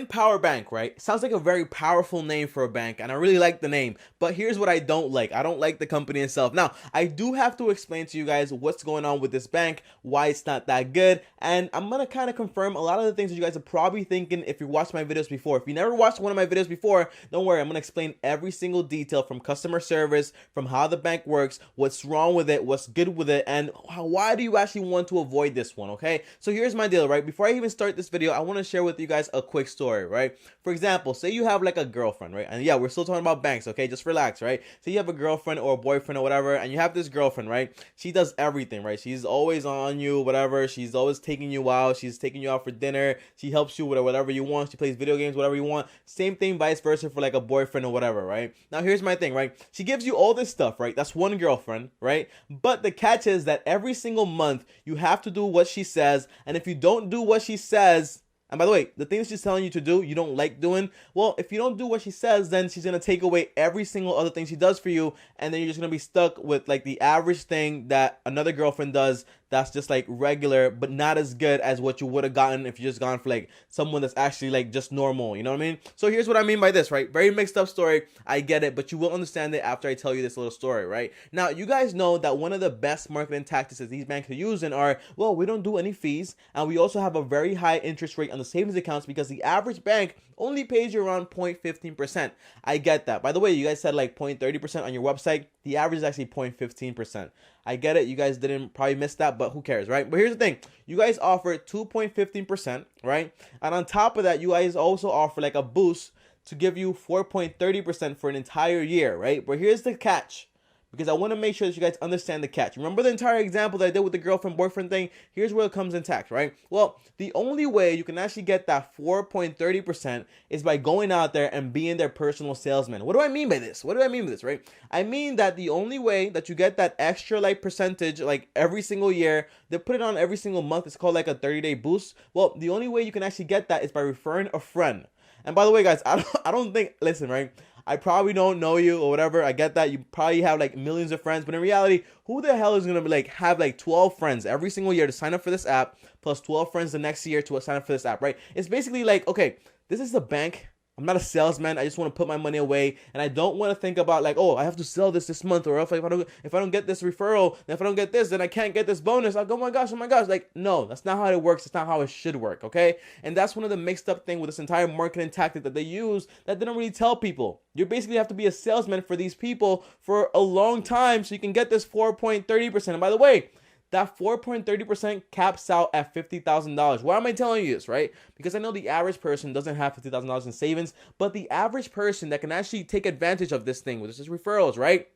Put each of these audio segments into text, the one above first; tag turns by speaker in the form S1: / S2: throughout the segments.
S1: Power Bank, right? Sounds like a very powerful name for a bank, and I really like the name. But here's what I don't like. I don't like the company itself. Now, I do have to explain to you guys what's going on with this bank, why it's not that good, and I'm gonna kind of confirm a lot of the things that you guys are probably thinking if you watched my videos before. If you never watched one of my videos before, don't worry. I'm gonna explain every single detail from customer service, from how the bank works, what's wrong with it, what's good with it, and why do you actually want to avoid this one, okay? So here's my deal, right? Before I even start this video, I want to share with you guys a quick story, right? For example, say you have like a girlfriend, right? And yeah, we're still talking about banks, okay? Just relax, right? Say you have a girlfriend or a boyfriend or whatever, and you have this girlfriend, right? She does everything, right? She's always on you, whatever. She's always taking you out. She's taking you out for dinner. She helps you with whatever you want. She plays video games, whatever you want. Same thing, vice versa for like a boyfriend or whatever, right? Now, here's my thing, right? She gives you all this stuff, right? That's one girlfriend, right? But the catch is that every single month you have to do what she says, and if you don't do what she says, and by the way, the things she's telling you to do, you don't like doing. Well, if you don't do what she says, then she's going to take away every single other thing she does for you. And then you're just going to be stuck with like the average thing that another girlfriend does that's just like regular, but not as good as what you would have gotten if you just gone for like someone that's actually like just normal. You know what I mean? So here's what I mean by this, right? Very mixed up story. I get it, but you will understand it after I tell you this little story, right? Now, you guys know that one of the best marketing tactics that these banks are using are, well, we don't do any fees, and we also have a very high interest rate on the savings accounts because the average bank only pays you around 0.15%. I get that. By the way, you guys said like 0.30% on your website. The average is actually 0.15%. I get it. You guys didn't probably miss that, but who cares, right? But here's the thing. You guys offer 2.15%, right? And on top of that, you guys also offer like a boost to give you 4.30% for an entire year, right? But here's the catch, because I want to make sure that you guys understand the catch. Remember the entire example that I did with the girlfriend boyfriend thing? Here's where it comes intact, right? Well, the only way you can actually get that 4.30% is by going out there and being their personal salesman. What do I mean by this? What do I mean by this, right? I mean that the only way that you get that extra like percentage like every single year, they put it on every single month. It's called like a 30-day boost. Well, the only way you can actually get that is by referring a friend. And by the way, guys, I don't think, listen, right? I probably don't know you or whatever. I get that. You probably have like millions of friends, but in reality, who the hell is going to be like have like 12 friends every single year to sign up for this app, plus 12 friends the next year to sign up for this app, right? It's basically like, okay, this is the bank. I'm not a salesman. I just want to put my money away, and I don't want to think about like, oh, I have to sell this month, or if I don't get this referral, then if I don't get this, then I can't get this bonus. Like, oh my gosh, like no, that's not how it works. It's not how it should work, okay? And that's one of the mixed up thing with this entire marketing tactic that they use that they don't really tell people. You basically have to be a salesman for these people for a long time so you can get this 4.30%. And by the way, that 4.30% caps out at $50,000. Why am I telling you this, right? Because I know the average person doesn't have $50,000 in savings, but the average person that can actually take advantage of this thing, which is referrals, right?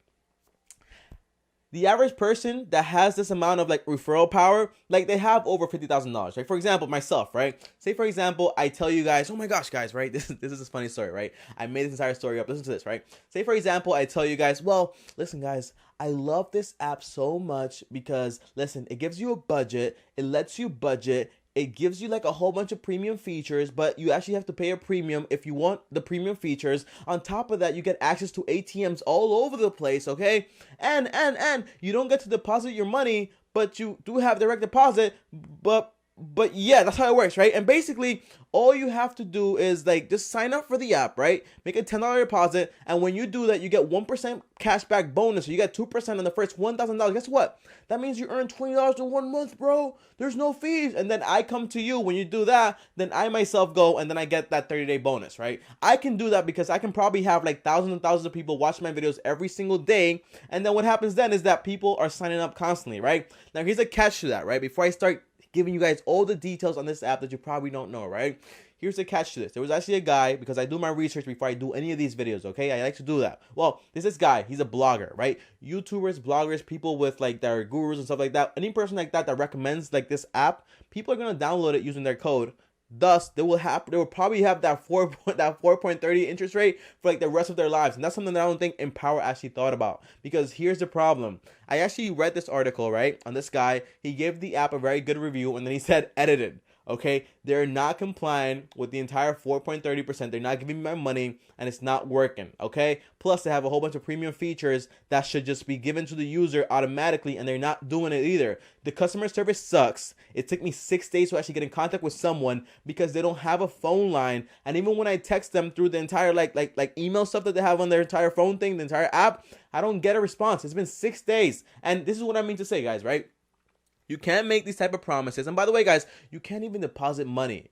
S1: The average person that has this amount of like referral power, like they have over $50,000. Like for example, myself, right? Say for example, I tell you guys, oh my gosh, guys, right? This is a funny story, right? I made this entire story up. Listen to this, right? Say for example, I tell you guys, well, listen, guys, I love this app so much because listen, it gives you a budget, it lets you budget. It gives you like a whole bunch of premium features, but you actually have to pay a premium if you want the premium features. On top of that, you get access to ATMs all over the place, okay? And you don't get to deposit your money, but you do have direct deposit, but yeah, that's how it works, right? And basically, all you have to do is like just sign up for the app, right? Make a $10 deposit, and when you do that, you get 1% cashback bonus. So you get 2% on the first $1,000. Guess what? That means you earn $20 in 1 month, bro. There's no fees. And then I come to you when you do that, then I myself go and then I get that 30-day bonus, right? I can do that because I can probably have like thousands and thousands of people watch my videos every single day. And then what happens then is that people are signing up constantly, right? Now here's a catch to that, right? Before I start giving you guys all the details on this app that you probably don't know, right? Here's the catch to this. There was actually a guy, because I do my research before I do any of these videos, okay? I like to do that. Well, this guy, he's a blogger, right? YouTubers, bloggers, people with like their gurus and stuff like that. Any person like that that recommends like this app, people are going to download it using their code. Thus, they will probably have that 4.30 interest rate for like the rest of their lives. And that's something that I don't think Empower actually thought about. Because here's the problem. I actually read this article, right, on this guy. He gave the app a very good review, and then he said edited. Okay, they're not complying with the entire 4.30%. They're not giving me my money, and it's not working. Okay, plus they have a whole bunch of premium features that should just be given to the user automatically, and they're not doing it either. The customer service sucks. It took me 6 days to actually get in contact with someone because they don't have a phone line, and even when I text them through the entire like email stuff that they have on their entire phone thing, the entire app, I don't get a response. It's been 6 days, and this is what I mean to say, guys, right? You can't make these type of promises. And by the way, guys, you can't even deposit money.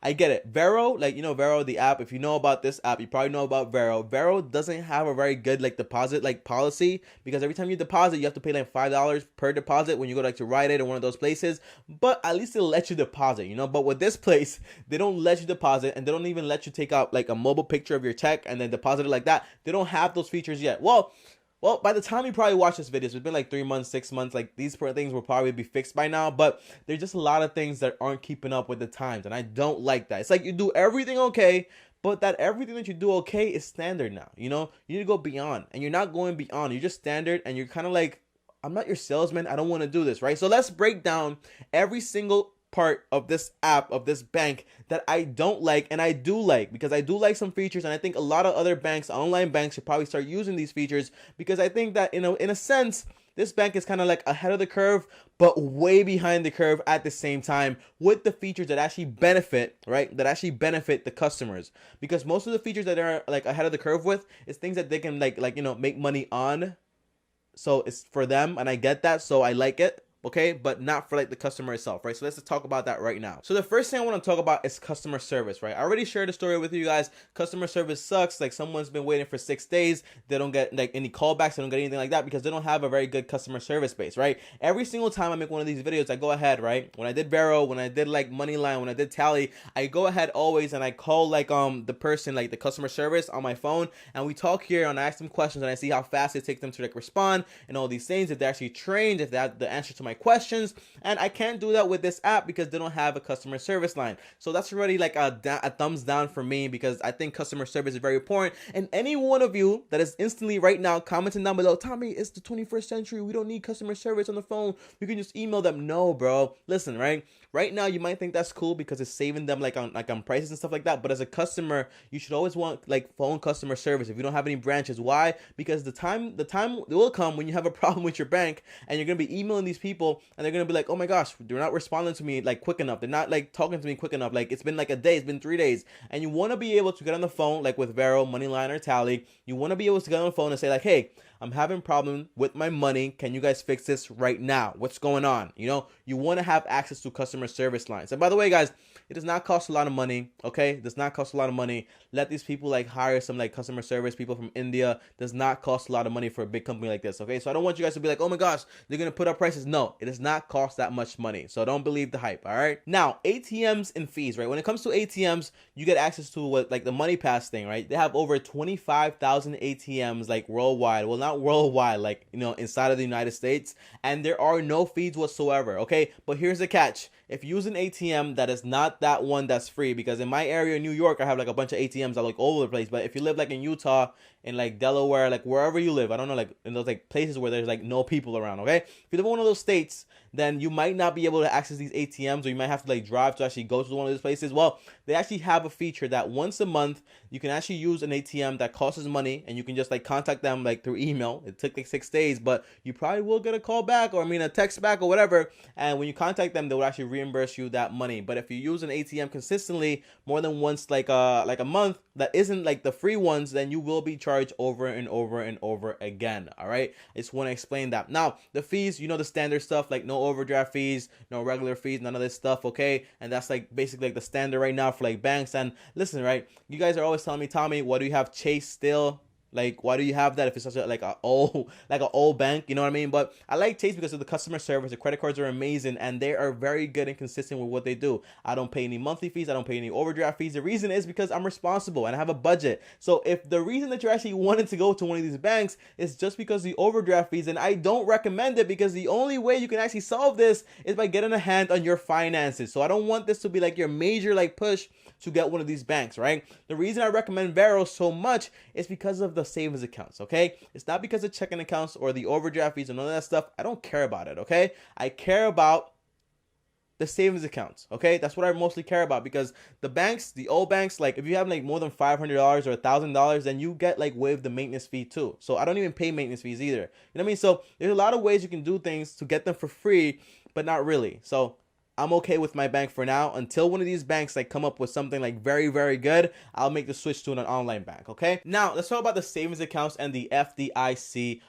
S1: I get it. Varo, Varo, the app, if you know about this app, you probably know about Varo. Varo doesn't have a very good deposit policy, because every time you deposit, you have to pay like $5 per deposit when you go to Rite Aid or one of those places. But at least they'll let you deposit, But with this place, they don't let you deposit, and they don't even let you take out like a mobile picture of your check and then deposit it like that. They don't have those features yet. Well, by the time you probably watch this video, it's been like 3 months, 6 months. Like, these things will probably be fixed by now, but there's just a lot of things that aren't keeping up with the times, and I don't like that. It's like you do everything okay, but that everything that you do okay is standard now. You need to go beyond, and you're not going beyond. You're just standard, and you're kind of like, I'm not your salesman. I don't want to do this, right? So let's break down every single part of this app, of this bank, that I don't like and I do like, because I do like some features, and I think a lot of other banks, online banks, should probably start using these features, because I think that in a sense, this bank is kind of like ahead of the curve, but way behind the curve at the same time, with the features that actually benefit, right? That actually benefit the customers, because most of the features that they're like ahead of the curve with is things that they can make money on. So it's for them, and I get that, so I like it. Okay, but not for the customer itself, right? So let's just talk about that right now. So the first thing I want to talk about is customer service, right? I already shared a story with you guys. Customer service sucks. Like, someone's been waiting for 6 days. They don't get any callbacks. They don't get anything like that because they don't have a very good customer service base, right? Every single time I make one of these videos, I go ahead, right? When I did Varo, when I did Moneyline, when I did Tally, I go ahead always and I call the person, the customer service on my phone, and we talk here and I ask them questions and I see how fast it takes them to respond and all these things, if they're actually trained, if they have the answer to my questions. And I can't do that with this app because they don't have a customer service line. So that's already a thumbs down for me, because I think customer service is very important. And any one of you that is instantly right now commenting down below, Tommy, it's the 21st century, we don't need customer service on the phone, we can just email them. No, bro. Listen, right now you might think that's cool because it's saving them on prices and stuff like that, but as a customer, you should always want phone customer service if you don't have any branches. Why? Because the time will come when you have a problem with your bank, and you're gonna be emailing these people, and they're gonna be like, oh my gosh, they're not responding to me quick enough, they're not talking to me quick enough, it's been a day, it's been 3 days. And you want to be able to get on the phone, with Varo, Moneyline, or Tally. You want to be able to get on the phone and say hey, I'm having a problem with my money, can you guys fix this right now? What's going on? You want to have access to customer service lines. And by the way, guys, it does not cost a lot of money. Okay, it does not cost a lot of money. Let these people hire some customer service people from India. Does not cost a lot of money for a big company like this. Okay, so I don't want you guys to be oh my gosh, they're gonna put up prices. No, it does not cost that much money, so don't believe the hype. All right, now ATMs and fees, right? When it comes to ATMs, you get access to what the Money Pass thing, right? They have over 25,000 ATMs worldwide. Well, not worldwide, inside of the United States, and there are no fees whatsoever. Okay, but here's the catch: if you use an ATM that is not that one that's free, because in my area, New York, I have a bunch of ATMs that all over the place. But if you live in Utah, in Delaware, wherever you live, I don't know, in those places where there's no people around. Okay, if you live in one of those states, then you might not be able to access these ATMs, or you might have to drive to actually go to one of these places. Well, they actually have a feature that once a month you can actually use an ATM that costs money, and you can just contact them through email. It took 6 days, but you probably will get a call back, or a text back, or whatever. And when you contact them, they will actually reimburse you that money. But if you use an ATM consistently more than once, a month, that isn't the free ones, then you will be charged over and over and over again. All right, I just want to explain that. Now, the fees, the standard stuff, no overdraft fees, no regular fees, none of this stuff. Okay, and that's basically the standard right now for banks. And listen, right, you guys are always telling me, Tommy, why do you have Chase still? Why do you have that if it's such a old bank? You know what I mean? But I like Chase because of the customer service. The credit cards are amazing, and they are very good and consistent with what they do. I don't pay any monthly fees. I don't pay any overdraft fees. The reason is because I'm responsible and I have a budget. So if the reason that you're actually wanting to go to one of these banks is just because of the overdraft fees, then I don't recommend it, because the only way you can actually solve this is by getting a hand on your finances. So I don't want this to be your major push to get one of these banks, right? The reason I recommend Varo so much is because of the savings accounts, okay? It's not because of checking accounts or the overdraft fees and all that stuff. I don't care about it, okay? I care about the savings accounts. Okay, that's what I mostly care about, because the banks, the old banks, like if you have like more than $500 or $1,000, then you get like waived the maintenance fee too. So I don't even pay maintenance fees either. You know what I mean? So there's a lot of ways you can do things to get them for free, but not really. So I'm okay with my bank for now until one of these banks like come up with something like very, very good. I'll make the switch to an online bank. Okay, now let's talk about the savings accounts and the FDIC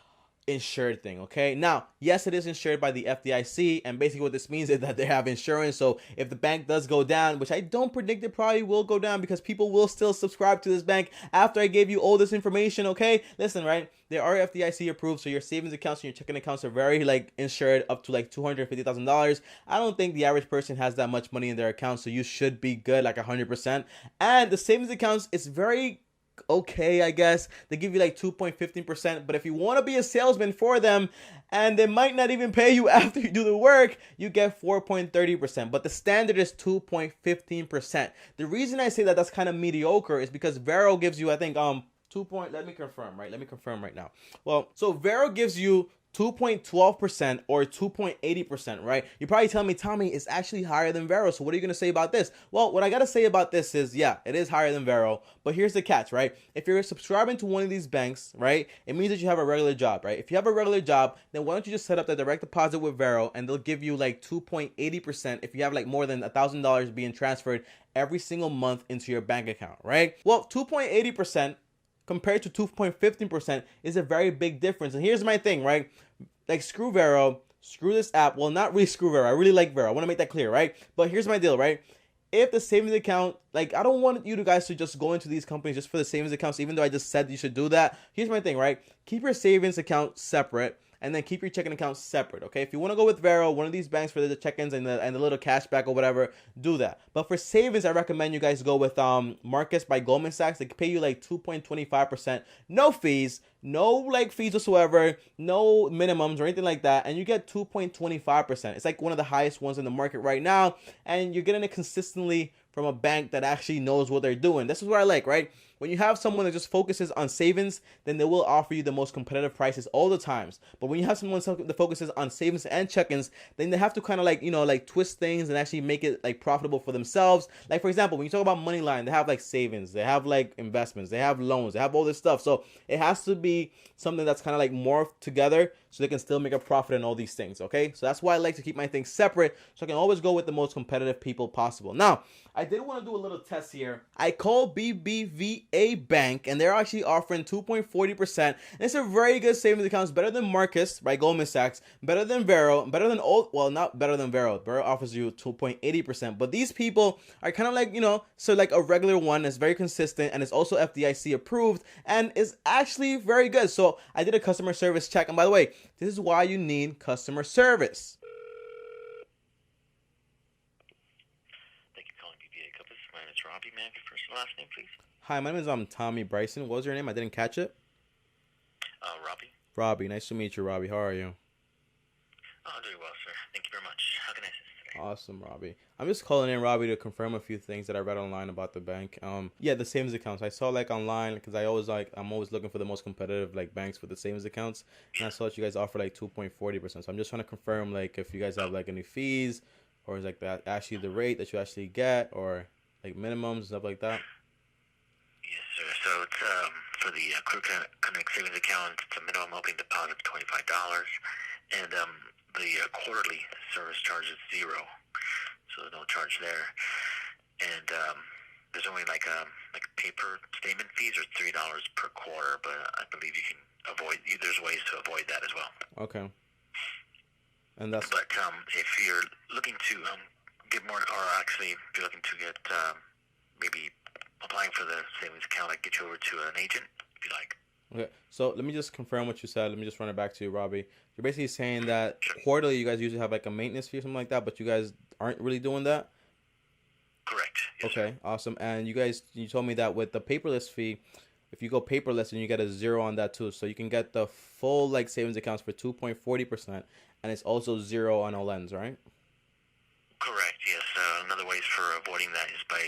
S1: insured thing. Okay, now yes, it is insured by the FDIC, and basically what this means is that they have insurance. So if the bank does go down, which I don't predict it probably will go down, because people will still subscribe to this bank after I gave you all this information. Okay, listen, right, they are FDIC approved, so your savings accounts and your checking accounts are very like insured up to like $250,000. I don't think the average person has that much money in their account, so you should be good, like 100%. And the savings accounts, it's very okay, I guess. They give you like 2.15%, but if you want to be a salesman for them and they might not even pay you after you do the work, you get 4.30%, but the standard is 2.15%. The reason I say that that's kind of mediocre is because Varo gives you, I think, let me confirm right now. Well, so Varo gives you 2.12% or 2.80%, right? You're probably telling me, Tommy, it's actually higher than Varo. So what are you going to say about this? Well, what I got to say about this is, yeah, it is higher than Varo, but here's the catch, right? If you're subscribing to one of these banks, right, it means that you have a regular job, right? If you have a regular job, then why don't you just set up the direct deposit with Varo, and they'll give you like 2.80% if you have like more than $1,000 being transferred every single month into your bank account, right? Well, 2.80% compared to 2.15% is a very big difference. And here's my thing, right? Like, screw Varo, screw this app. Well, not really screw Varo. I really like Varo. I want to make that clear, right? But here's my deal, right? If the savings account, like, I don't want you guys to just go into these companies just for the savings accounts, even though I just said you should do that. Here's my thing, right? Keep your savings account separate, and then keep your checking accounts separate, okay? If you want to go with Varo, one of these banks for the check-ins and the little cashback or whatever, do that. But for savings, I recommend you guys go with Marcus by Goldman Sachs. They pay you like 2.25%, no fees, no like fees whatsoever, no minimums or anything like that, and you get 2.25%. It's like one of the highest ones in the market right now, and you're getting it consistently from a bank that actually knows what they're doing. This is what I like, right? When you have someone that just focuses on savings, then they will offer you the most competitive prices all the times. But when you have someone that focuses on savings and check-ins, then they have to kind of like, you know, like twist things and actually make it like profitable for themselves. Like, for example, when you talk about Moneyline, they have like savings, they have like investments, they have loans, they have all this stuff. So it has to be something that's kind of like morphed together so they can still make a profit in all these things, okay? So that's why I like to keep my things separate, so I can always go with the most competitive people possible. Now, I did want to do a little test here. I called BBVA Bank, and they're actually offering 2.40%. And it's a very good savings account. It's better than Marcus by Goldman Sachs, better than Varo, better than not better than Varo. Varo offers you 2.80%. But these people are kind of like, you know, so like a regular one. It's very consistent, and it's also FDIC approved, and is actually very good. So I did a customer service check, and by the way, this is why you need customer service.
S2: Thank you for calling BBA Compass. My name is Robbie. May I have your first and last name, please?
S1: Hi, my name is TommyBryson. What was your name? I didn't catch it.
S2: Robbie.
S1: Robbie. Nice to meet you, Robbie. How are you?
S2: Oh, doing well, sir. Thank you very much. How can I assist today?
S1: Awesome, Robbie. I'm just calling in, Robbie, to confirm a few things that I read online about the bank. Yeah, the savings accounts. I saw like online, because I'm always looking for the most competitive like banks for the savings accounts, and I saw that you guys offer like 2.40%. So I'm just trying to confirm like if you guys have like any fees, or is like that actually the rate that you actually get, or like minimums, stuff like that.
S2: Yes, sir. So it's for the Crew Connect savings account, it's a minimum opening deposit of $25, and the quarterly service charge is $0, so no charge there. And there's only like paper statement fees are $3 per quarter, but I believe you can avoid. There's ways to avoid that as well.
S1: Okay. And that's.
S2: But if you're looking to get more, or actually if you're looking to get maybe applying for the savings account, I get you over to an agent if you like.
S1: Okay, so let me just confirm what you said. Let me just run it back to you, Robbie. You're basically saying that quarterly you guys usually have like a maintenance fee or something like that, but you guys aren't really doing that?
S2: Correct. Yes,
S1: okay, sir. Awesome. And you told me that with the paperless fee, if you go paperless, then you get a 0 on that too. So you can get the full like savings accounts for 2.40%, and it's also 0 on all ends, right?
S2: Correct. Yes. Another ways for avoiding that is by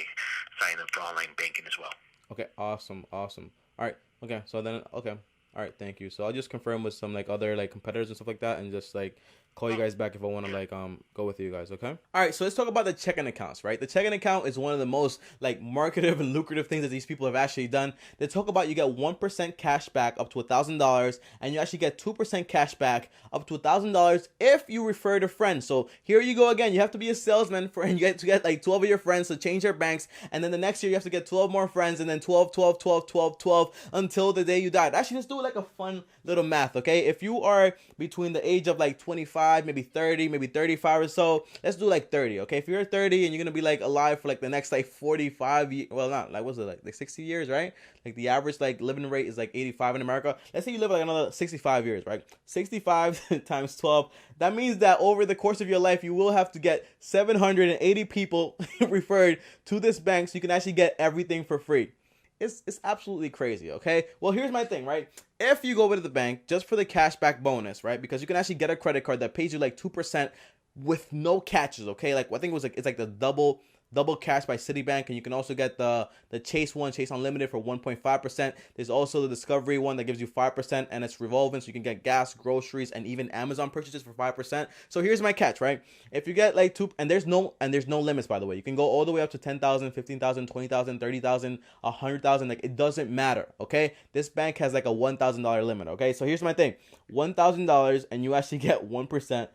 S2: signing up for online banking as well.
S1: Okay. Awesome. All right. Okay. So then, okay. All right. Thank you. So I'll just confirm with some like other like competitors and stuff like that, and just like call you guys back if I want to like go with you guys. Okay. All right. So let's talk about the checking accounts, right? The checking account is one of the most like marketed and lucrative things that these people have actually done. They talk about you get 1% cash back up to $1,000, and you actually get 2% cash back up to $1,000 if you refer to friends. So here you go again. You have to be a salesman for, and you get to get like 12 of your friends to change their banks, and then the next year you have to get 12 more friends, and then 12, 12, 12, 12, 12 until the day you die. Actually, let's do like a fun little math, okay? If you are between the age of like 25, maybe 30, maybe 35 or so, let's do like 30, okay? If you're 30 and you're gonna be like alive for like the next like 45 years, well, not like, what's it like 60 years, right? Like the average like living rate is like 85 in America. Let's say you live like another 65 years, right? 65 times 12, that means that over the course of your life you will have to get 780 people referred to this bank so you can actually get everything for free. It's absolutely crazy, okay? Well, here's my thing, right? If you go over to the bank just for the cashback bonus, right? Because you can actually get a credit card that pays you like 2% with no catches, okay? Like I think it was like, it's like the double cash by Citibank, and you can also get the Chase one, Chase Unlimited, for 1.5%. There's also the Discovery one that gives you 5%, and it's revolving, so you can get gas, groceries, and even Amazon purchases for 5%. So here's my catch, right? If you get like two, and there's no limits, by the way. You can go all the way up to 10,000, 15,000, 20,000, 30,000, 100,000. Like, it doesn't matter, okay? This bank has like a $1,000 limit, okay? So here's my thing: $1,000, and you actually get 1%.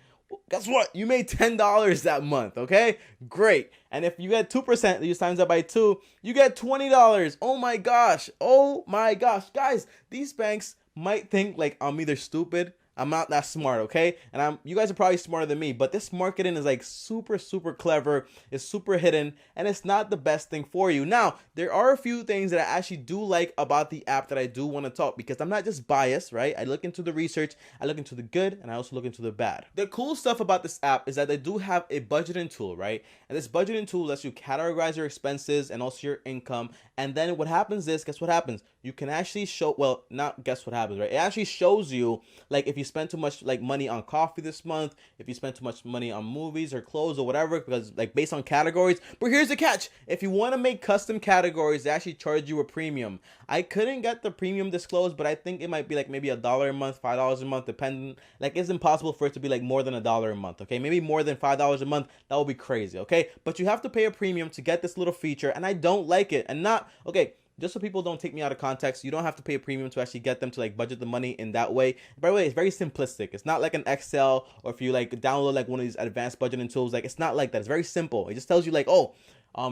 S1: Guess what? You made $10 that month, okay? Great. And if you get 2%, you times that by 2, you get $20. Oh my gosh. Oh my gosh. Guys, these banks might think like I'm either stupid, I'm not that smart, okay? And you guys are probably smarter than me, but this marketing is like super, super clever. It's super hidden, and it's not the best thing for you. Now, there are a few things that I actually do like about the app that I do want to talk, because I'm not just biased, right? I look into the research, I look into the good, and I also look into the bad. The cool stuff about this app is that they do have a budgeting tool, right? And this budgeting tool lets you categorize your expenses and also your income. And then what happens is, guess what happens? You can actually show, well, not guess what happens, right? It actually shows you, like, if you spend too much, like, money on coffee this month, if you spend too much money on movies or clothes or whatever, because, like, based on categories. But here's the catch. If you want to make custom categories, they actually charge you a premium. I couldn't get the premium disclosed, but I think it might be, like, maybe $1 a month, $5 a month, depending. Like, it's impossible for it to be, like, more than $1 a month, okay? Maybe more than $5 a month. That would be crazy, okay? But you have to pay a premium to get this little feature, and I don't like it. And not, okay, just so people don't take me out of context, you don't have to pay a premium to actually get them to like budget the money in that way. By the way, it's very simplistic. It's not like an Excel, or if you like download like one of these advanced budgeting tools, like it's not like that. It's very simple. It just tells you like, oh,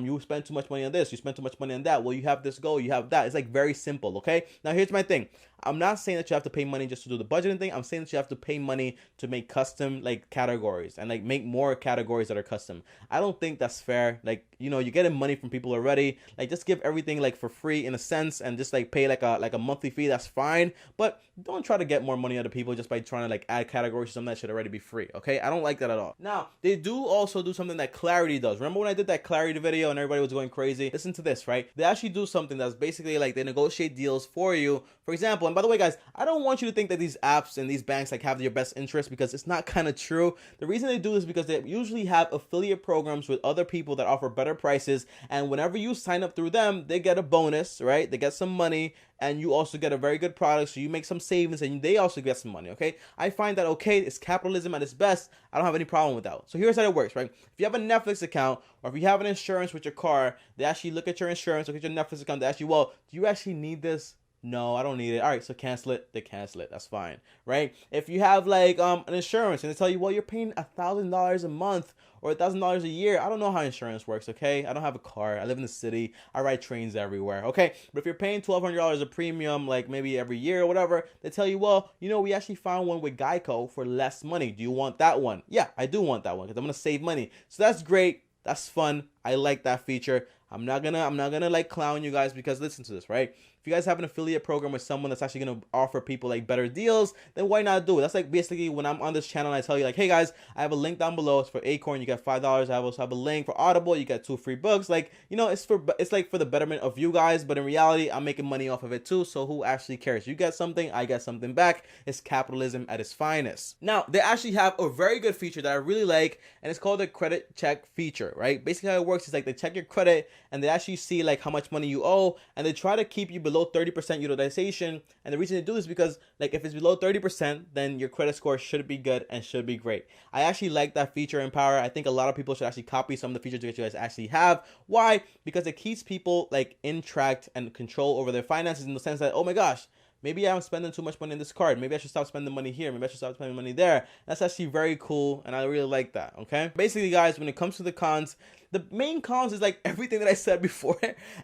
S1: you spend too much money on this, you spend too much money on that. Well, you have this goal, you have that. It's like very simple, okay? Now, here's my thing. I'm not saying that you have to pay money just to do the budgeting thing. I'm saying that you have to pay money to make custom like categories and like make more categories that are custom. I don't think that's fair. Like, you know, you're getting money from people already. Like, just give everything like for free in a sense, and just like pay like a monthly fee. That's fine. But don't try to get more money out of people just by trying to like add categories to something that should already be free. Okay? I don't like that at all. Now, they do also do something that Clarity does. Remember when I did that Clarity video and everybody was going crazy? Listen to this, right? They actually do something that's basically like they negotiate deals for you. For example, and by the way, guys, I don't want you to think that these apps and these banks like have your best interest, because it's not kind of true. The reason they do this is because they usually have affiliate programs with other people that offer better prices, and whenever you sign up through them, they get a bonus, right? They get some money, and you also get a very good product, so you make some savings, and they also get some money, okay? I find that, okay, it's capitalism at its best. I don't have any problem with that. So here's how it works, right? If you have a Netflix account, or if you have an insurance with your car, they actually look at your insurance, look at your Netflix account, they ask you, well, do you actually need this? No, I don't need it. All right, so cancel it. They cancel it. That's fine, right? If you have like an insurance and they tell you, well, you're paying $1,000 a month or $1,000 a year. I don't know how insurance works, okay? I don't have a car. I live in the city. I ride trains everywhere, okay? But if you're paying $1,200 a premium, like maybe every year or whatever, they tell you, well, you know, we actually found one with Geico for less money. Do you want that one? Yeah, I do want that one because I'm gonna save money. So that's great. That's fun. I like that feature. I'm not gonna like clown you guys, because listen to this, right? If you guys have an affiliate program with someone that's actually going to offer people like better deals, then why not do it? That's like basically when I'm on this channel and I tell you like, hey guys, I have a link down below. It's for Acorn. You get $5. I also have a link for Audible. You get 2 free books. Like, you know, it's like for the betterment of you guys, but in reality, I'm making money off of it too. So who actually cares? You get something, I get something back. It's capitalism at its finest. Now, they actually have a very good feature that I really like, and it's called the credit check feature, right? Basically how it works is like they check your credit, and they actually see like how much money you owe, and they try to keep you below 30% utilization. And the reason they do this is because like if it's below 30%, then your credit score should be good and should be great. I actually like that feature in Power. I think a lot of people should actually copy some of the features that you guys actually have. Why? Because it keeps people like in track and control over their finances, in the sense that, oh my gosh, maybe I'm spending too much money in this card. Maybe I should stop spending money here. Maybe I should stop spending money there. That's actually very cool, and I really like that, okay? Basically, guys, when it comes to the cons, the main cons is like everything that I said before.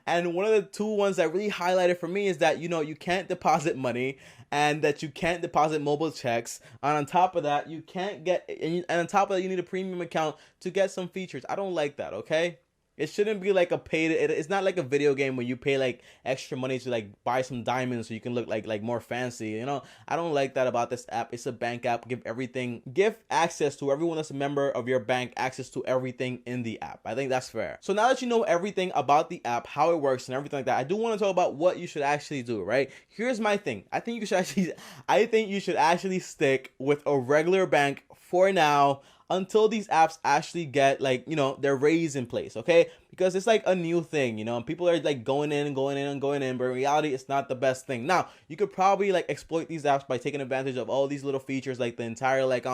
S1: And one of the two ones that really highlighted for me is that, you know, you can't deposit money, and that you can't deposit mobile checks. And on top of that, you can't get, and on top of that, you need a premium account to get some features. I don't like that, okay? It shouldn't be like a paid. It's not like a video game where you pay like extra money to like buy some diamonds so you can look like more fancy. You know, I don't like that about this app. It's a bank app. Give access to everyone that's a member of your bank, access to everything in the app. I think that's fair. So now that you know everything about the app, how it works and everything like that, I do want to talk about what you should actually do, right? Here's my thing. I think you should actually stick with a regular bank for now, until these apps actually get like, you know, their raise in place, okay? Because it's like a new thing, you know, and people are like going in, but in reality, it's not the best thing. Now, you could probably like exploit these apps by taking advantage of all these little features, like the entire like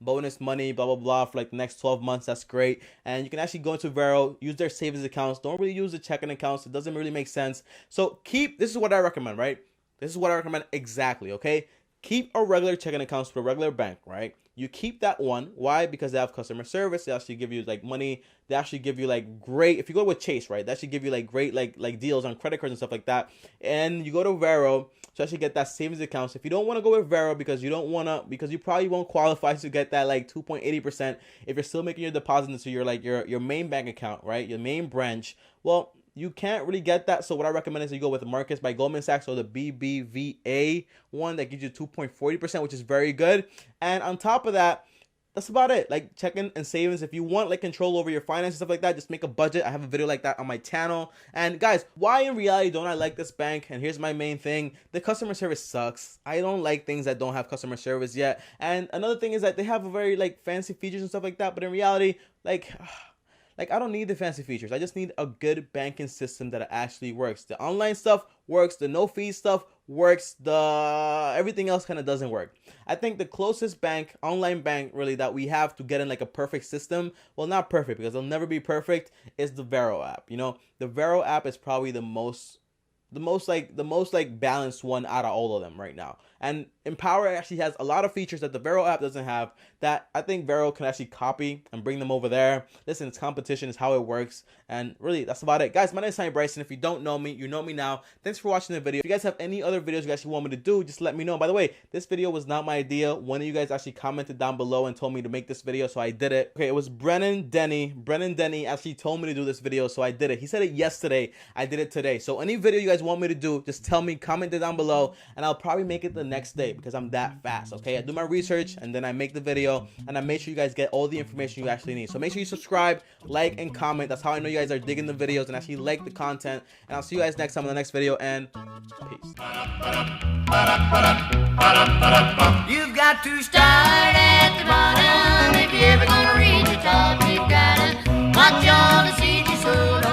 S1: bonus money, blah blah blah, for like the next 12 months. That's great. And you can actually go into Varo, use their savings accounts. Don't really use the checking accounts. It doesn't really make sense. So this is what I recommend, right? This is what I recommend exactly, okay? Keep a regular checking account with a regular bank, right? You keep that one. Why? Because they have customer service. They actually give you like money. They actually give you like great, if you go with Chase, right? They actually give you like great like deals on credit cards and stuff like that. And you go to Varo to actually get that savings account. So if you don't want to go with Varo because you probably won't qualify to get that like 2.80% if you're still making your deposit into your main bank account, right? Your main branch. Well, you can't really get that. So what I recommend is you go with Marcus by Goldman Sachs, or the BBVA one that gives you 2.40%, which is very good. And on top of that, that's about it. Like checking and savings. If you want like control over your finances, stuff like that, just make a budget. I have a video like that on my channel. And guys, why in reality don't I like this bank? And here's my main thing. The customer service sucks. I don't like things that don't have customer service yet. And another thing is that they have a very like fancy features and stuff like that. But in reality, like I don't need the fancy features. I just need a good banking system that actually works. The online stuff works. The no fee stuff works. The everything else kind of doesn't work. I think the closest bank, online bank really, that we have to get in like a perfect system, well, not perfect because it'll never be perfect, is the Varo app. You know, the Varo app is probably the most balanced one out of all of them right now. And Empower actually has a lot of features that the Varo app doesn't have, that I think Varo can actually copy and bring them over there. Listen, it's competition, is how it works. And really, that's about it. Guys, my name is TommyBryson. If you don't know me, you know me now. Thanks for watching the video. If you guys have any other videos you guys want me to do, just let me know. By the way, this video was not my idea. One of you guys actually commented down below and told me to make this video, so I did it. Okay, it was Brennan Denny. Brennan Denny actually told me to do this video, so I did it. He said it yesterday. I did it today. So any video you guys want me to do, just tell me, comment it down below, and I'll probably make it the next day because I'm that fast, okay? I do my research and then I make the video, and I make sure you guys get all the information you actually need. So make sure you subscribe, like, and comment. That's how I know you guys are digging the videos and actually like the content. And I'll see you guys next time in the next video, and peace.
S3: You've got to start at the bottom if you're ever gonna reach the top. You've gotta watch all the seeds you sowed.